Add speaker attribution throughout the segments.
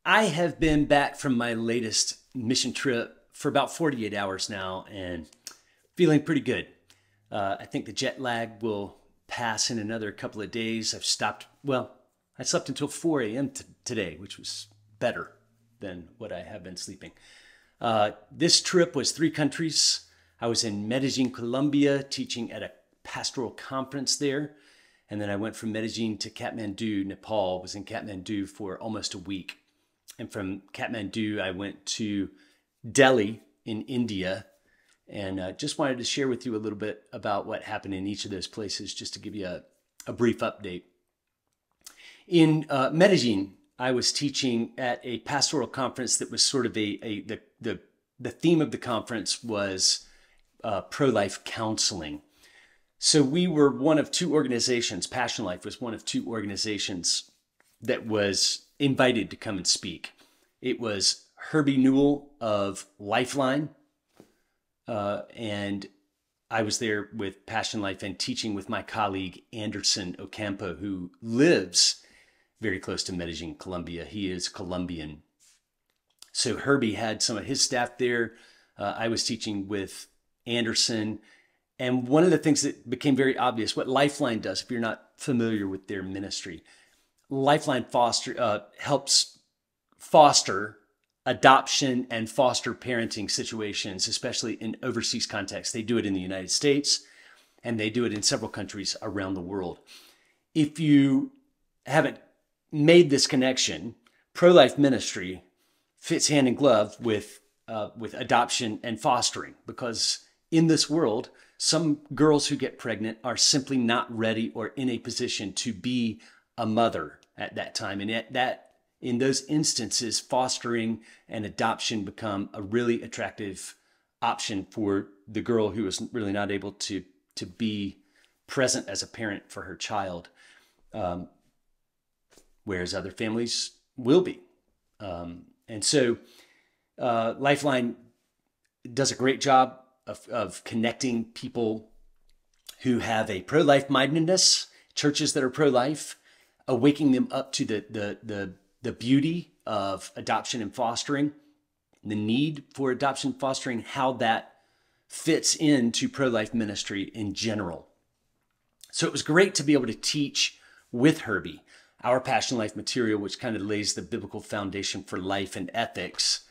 Speaker 1: I have been back from my latest mission trip for about 48 hours now and feeling pretty good. I think the jet lag will pass in another couple of days. I slept until 4 a.m. Today, which was better than what I have been sleeping. This trip was 3 countries. I was in Medellin, Colombia, teaching at a pastoral conference there. And then I went from Medellin to Kathmandu, Nepal, was in Kathmandu for almost a week. And from Kathmandu, I went to Delhi in India, and just wanted to share with you a little bit about what happened in each of those places, just to give you a brief update. In Medellin, I was teaching at a pastoral conference that was sort of the theme of the conference was pro-life counseling. So we were one of 2 organizations. PassionLife was one of 2 organizations that was invited to come and speak. It was Herbie Newell of Lifeline, and I was there with PassionLife and teaching with my colleague Anderson Ocampo, who lives very close to Medellin, Colombia. He is Colombian. So Herbie had some of his staff there. I was teaching with Anderson. And one of the things that became very obvious, what Lifeline does, if you're not familiar with their ministry, Lifeline helps foster adoption and foster parenting situations, especially in overseas contexts. They do it in the United States, and they do it in several countries around the world. If you haven't made this connection, pro-life ministry fits hand in glove with adoption and fostering, because in this world, some girls who get pregnant are simply not ready or in a position to be a mother at that time. And in those instances, fostering and adoption become a really attractive option for the girl who is really not able to be present as a parent for her child, whereas other families will be. And so Lifeline does a great job of connecting people who have a pro-life mindedness, churches that are pro-life, waking them up to the beauty of adoption and fostering, the need for adoption and fostering, how that fits into pro-life ministry in general. So it was great to be able to teach with Herbie our Passion Life material, which kind of lays the biblical foundation for life and ethics,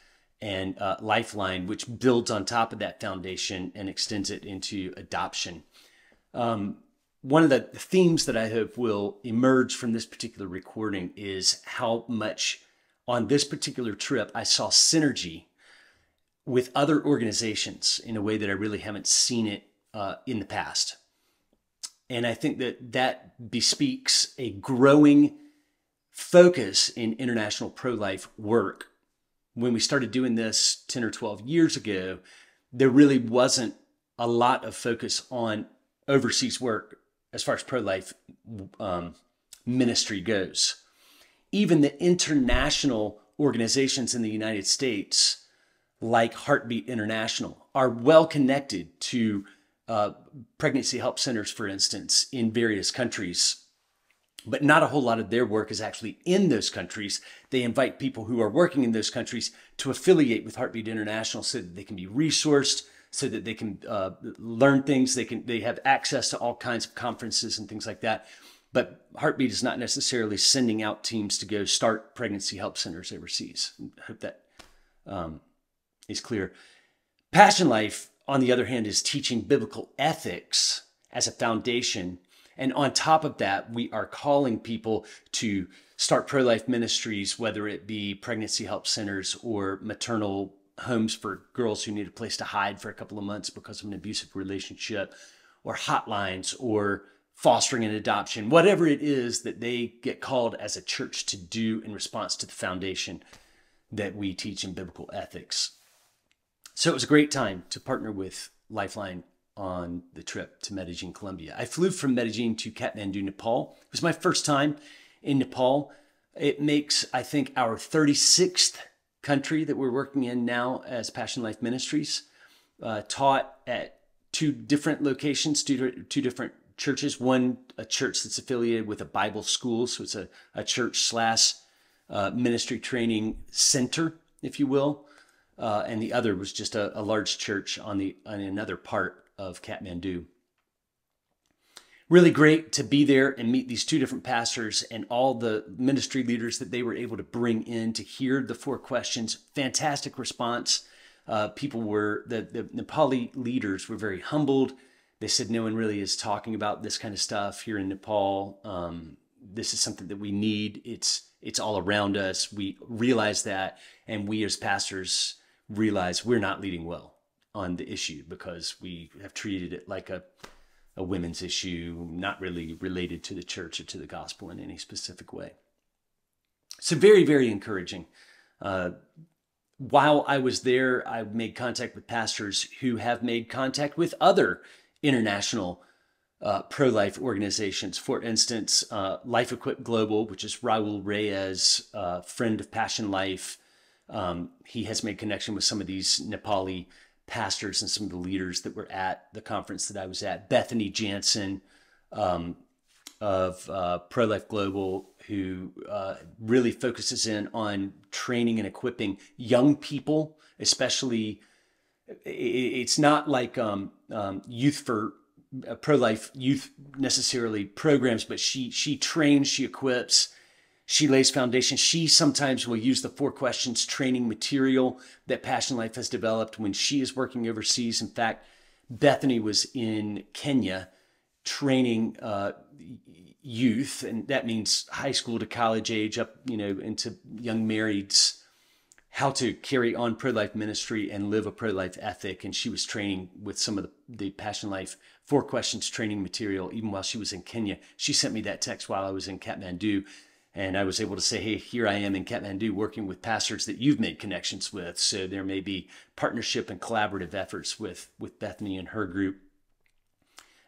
Speaker 1: and Lifeline, which builds on top of that foundation and extends it into adoption. One of the themes that I hope will emerge from this particular recording is how much on this particular trip I saw synergy with other organizations in a way that I really haven't seen it in the past. And I think that bespeaks a growing focus in international pro-life work. When we started doing this 10 or 12 years ago, there really wasn't a lot of focus on overseas work as far as pro-life ministry goes. Even the international organizations in the United States, like Heartbeat International, are well connected to pregnancy help centers, for instance, in various countries. But not a whole lot of their work is actually in those countries. They invite people who are working in those countries to affiliate with Heartbeat International so that they can be resourced, so that they can learn things. They have access to all kinds of conferences and things like that. But Heartbeat is not necessarily sending out teams to go start pregnancy help centers overseas. I hope that is clear. Passion Life, on the other hand, is teaching biblical ethics as a foundation. And on top of that, we are calling people to start pro-life ministries, whether it be pregnancy help centers or maternal homes for girls who need a place to hide for a couple of months because of an abusive relationship, or hotlines, or fostering and adoption, whatever it is that they get called as a church to do in response to the foundation that we teach in biblical ethics. So it was a great time to partner with Lifeline on the trip to Medellin, Colombia. I flew from Medellin to Kathmandu, Nepal. It was my first time in Nepal. It makes, I think, our 36th country that we're working in now as Passion Life Ministries, taught at 2 different locations, two different churches. One, a church that's affiliated with a Bible school, so it's a church slash ministry training center, if you will. And the other was just a large church on another part of Kathmandu. Really great to be there and meet these two different pastors and all the ministry leaders that they were able to bring in to hear the 4 questions. Fantastic response. The Nepali leaders were very humbled. They said no one really is talking about this kind of stuff here in Nepal. This is something that we need. It's all around us. We realize that, and we as pastors realize we're not leading well on the issue because we have treated it like a women's issue, not really related to the church or to the gospel in any specific way. So very, very encouraging. While I was there, I made contact with pastors who have made contact with other international pro-life organizations. For instance, Life Equip Global, which is Raul Reyes, friend of PassionLife. He has made connection with some of these Nepali pastors and some of the leaders that were at the conference that I was at. Bethany Jansen of Pro-Life Global, who really focuses in on training and equipping young people, especially. It's not like youth for pro-life youth necessarily programs, but she trains, she equips, she lays foundation. She sometimes will use the 4 questions training material that PassionLife has developed when she is working overseas. In fact, Bethany was in Kenya training youth, and that means high school to college age up, into young marrieds, how to carry on pro-life ministry and live a pro-life ethic. And she was training with some of the PassionLife 4 questions training material even while she was in Kenya. She sent me that text while I was in Kathmandu. And I was able to say, hey, here I am in Kathmandu working with pastors that you've made connections with. So there may be partnership and collaborative efforts with Bethany and her group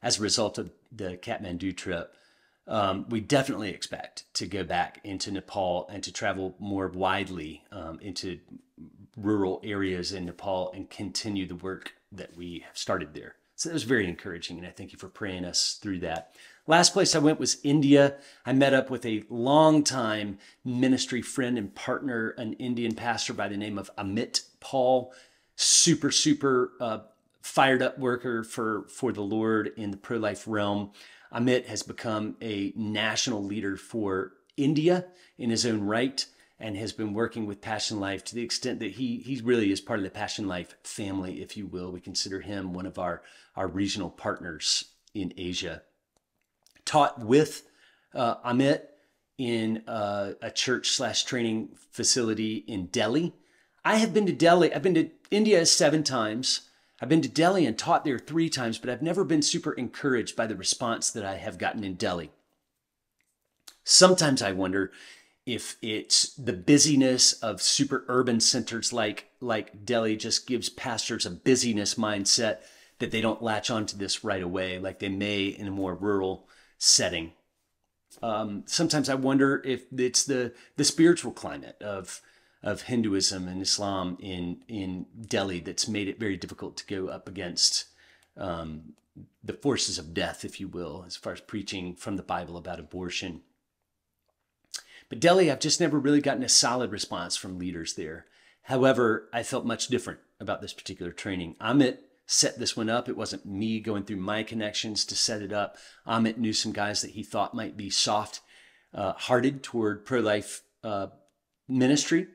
Speaker 1: as a result of the Kathmandu trip. We definitely expect to go back into Nepal and to travel more widely into rural areas in Nepal and continue the work that we have started there. So that was very encouraging, and I thank you for praying us through that. Last place I went was India. I met up with a longtime ministry friend and partner, an Indian pastor by the name of Amit Paul. Super fired up worker for the Lord in the pro-life realm. Amit has become a national leader for India in his own right and has been working with PassionLife to the extent that he really is part of the PassionLife family, if you will. We consider him one of our regional partners in Asia. Taught with Amit in a church/training facility in Delhi. I have been to Delhi. I've been to India 7 times. I've been to Delhi and taught there 3 times, but I've never been super encouraged by the response that I have gotten in Delhi. Sometimes I wonder if it's the busyness of super urban centers like Delhi just gives pastors a busyness mindset that they don't latch onto this right away like they may in a more rural setting. Sometimes I wonder if it's the spiritual climate of Hinduism and Islam in Delhi that's made it very difficult to go up against the forces of death, if you will, as far as preaching from the Bible about abortion. But Delhi, I've just never really gotten a solid response from leaders there. However, I felt much different about this particular training. Amit set this one up. It wasn't me going through my connections to set it up. Amit knew some guys that he thought might be soft-hearted toward pro-life ministry.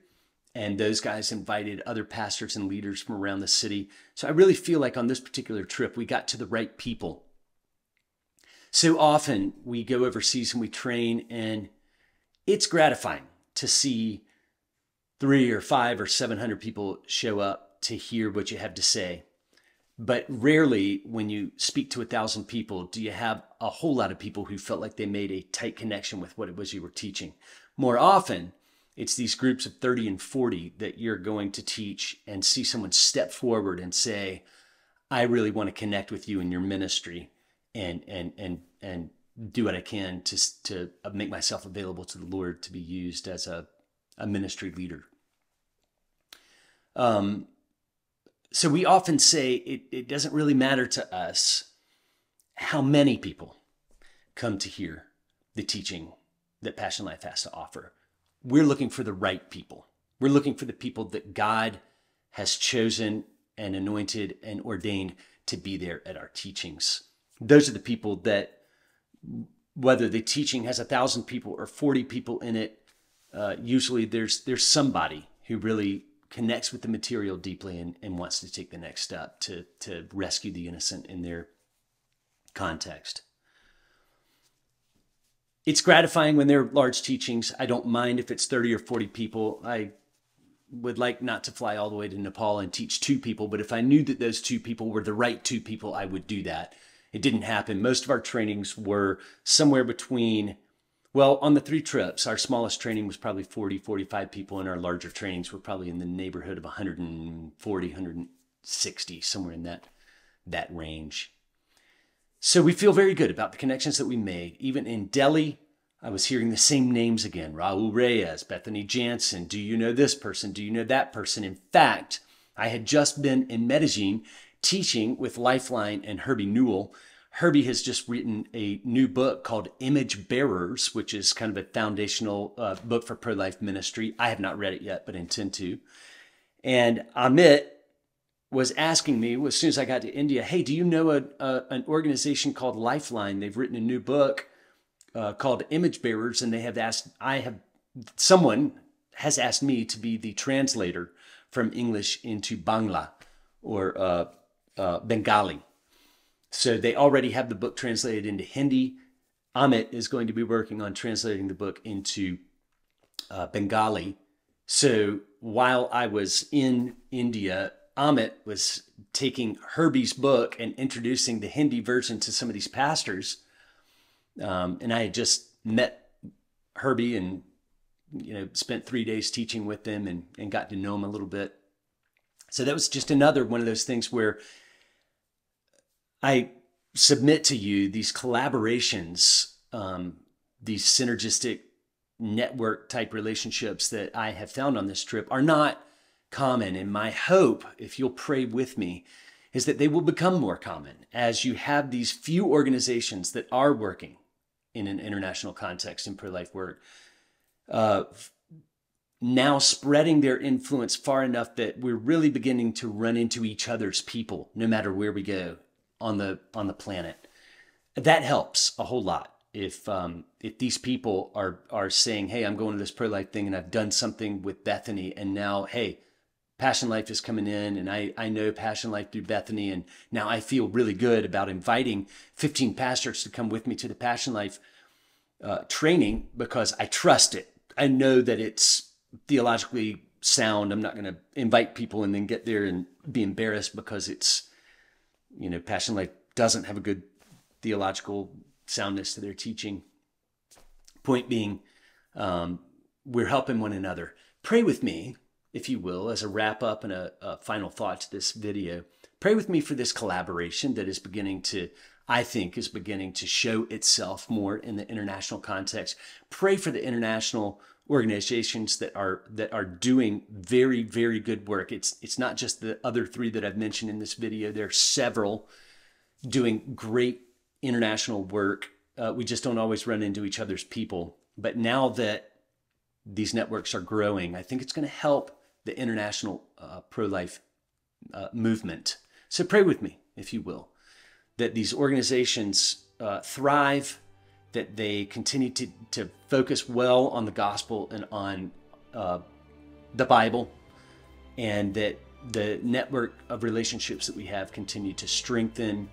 Speaker 1: And those guys invited other pastors and leaders from around the city. So I really feel like on this particular trip, we got to the right people. So often we go overseas and we train, and it's gratifying to see 3 or 5 or 700 people show up to hear what you have to say. But rarely when you speak to 1,000 people, do you have a whole lot of people who felt like they made a tight connection with what it was you were teaching. More often, it's these groups of 30 and 40 that you're going to teach and see someone step forward and say, I really want to connect with you in your ministry and do what I can to make myself available to the Lord to be used as a ministry leader. So we often say it doesn't really matter to us how many people come to hear the teaching that PassionLife has to offer. we're looking for the right people. We're looking for the people that God has chosen and anointed and ordained to be there at our teachings. Those are the people that, whether the teaching has 1,000 people or 40 people in it, usually there's somebody who really connects with the material deeply and wants to take the next step to rescue the innocent in their context. It's gratifying when they're large teachings. I don't mind if it's 30 or 40 people. I would like not to fly all the way to Nepal and teach 2 people, but if I knew that those 2 people were the right 2 people, I would do that. It didn't happen. Most of our trainings were somewhere between, well, on the 3 trips, our smallest training was probably 40, 45 people, and our larger trainings were probably in the neighborhood of 140, 160, somewhere in that range. So we feel very good about the connections that we made. Even in Delhi, I was hearing the same names again. Raul Reyes, Bethany Jansen. Do you know this person? Do you know that person? In fact, I had just been in Medellin teaching with Lifeline and Herbie Newell. Herbie has just written a new book called Image Bearers, which is kind of a foundational book for pro-life ministry. I have not read it yet, but intend to. And Amit was asking me as soon as I got to India, hey, do you know an organization called Lifeline? They've written a new book called Image Bearers, and someone has asked me to be the translator from English into Bangla or Bengali. So they already have the book translated into Hindi. Amit is going to be working on translating the book into Bengali. So while I was in India, Amit was taking Herbie's book and introducing the Hindi version to some of these pastors. And I had just met Herbie and, spent 3 days teaching with them and got to know him a little bit. So that was just another one of those things where I submit to you these collaborations, these synergistic network type relationships that I have found on this trip are not common. And my hope, if you'll pray with me, is that they will become more common as you have these few organizations that are working in an international context in pro-life work, now spreading their influence far enough that we're really beginning to run into each other's people, no matter where we go on the planet. That helps a whole lot. If these people are saying, hey, I'm going to this pro-life thing and I've done something with Bethany, and now, hey, PassionLife is coming in, and I know PassionLife through Bethany, and now I feel really good about inviting 15 pastors to come with me to the PassionLife training because I trust it. I know that it's theologically sound. I'm not going to invite people and then get there and be embarrassed because it's, PassionLife doesn't have a good theological soundness to their teaching. Point being, we're helping one another. Pray with me, if you will, as a wrap up and a final thought to this video. Pray with me for this collaboration that is beginning to show itself more in the international context. Pray for the international organizations that are doing very, very good work. It's not just the other 3 that I've mentioned in this video. There are several doing great international work. We just don't always run into each other's people. But now that these networks are growing, I think it's going to help the international pro-life movement. So pray with me, if you will, that these organizations thrive, that they continue to focus well on the gospel and on the Bible, and that the network of relationships that we have continue to strengthen,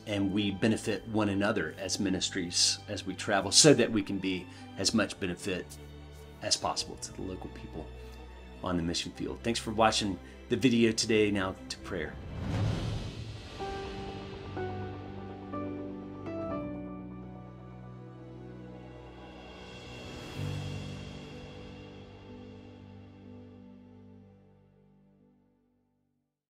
Speaker 1: and we benefit one another as ministries as we travel, so that we can be as much benefit as possible to the local people on the mission field. Thanks for watching the video today. Now to prayer.